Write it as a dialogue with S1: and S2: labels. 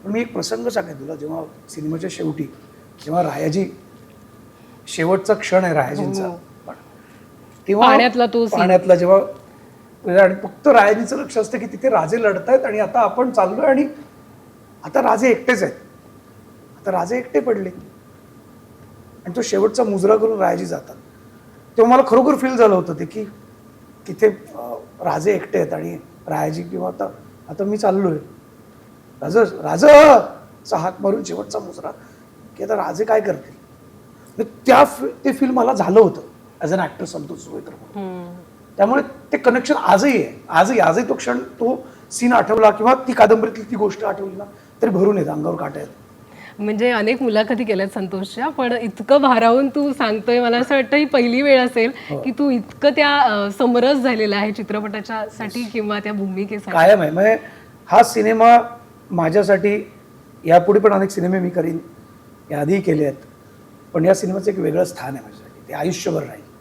S1: पण मी एक प्रसंग सांगेन तुला, जेव्हा सिनेमाच्या शेवटी जेव्हा रायाजी शेवटचा क्षण आहे रायाजींचा, तेव्हा
S2: पाण्यातला तो scene.
S1: पाण्यातला जेव्हा आणि फक्त रायाजीचं लक्ष असतं की तिथे राजे लढतायत आणि आता आपण चाललोय आणि आता राजे एकटेच आहेत, आता राजे एकटे पडले आणि तो शेवटचा मुजरा करून रायाजी जातात. तेव्हा मला खरोखर फील झालं होतं ते की तिथे राजे एकटे आहेत आणि रायाजी किंवा आता आता मी चाललोय, राजाचा हाक मारून शेवटचा मुजरा की आता राजे काय करतील. ते फील मला झालं होतं ॲज अन ॲक्टर संतोष सुवेकर म्हणून. त्यामुळे ते कनेक्शन आजही आहे, आजही तो क्षण, तो सीन आठवला किंवा ती कादंबरीतली ती गोष्ट आठवली ना तरी भरून येतं, अंगावर काटा येतात.
S2: म्हणजे अनेक मुलाखती केल्यात संतोषच्या, पण इतकं भारावून तू सांगतोय, मला असं वाटतं ही पहिली वेळ असेल की तू इतकं त्या समरस झालेला आहे चित्रपटाच्या साठी किंवा त्या भूमिकेसाठी.
S1: कायम आहे. म्हणजे हा सिनेमा माझ्यासाठी, यापुढे पण अनेक सिनेमे मी करीन, याआधीही केले आहेत, पण या सिनेमाचं एक वेगळं स्थान आहे माझ्यासाठी, ते आयुष्यभर राहील.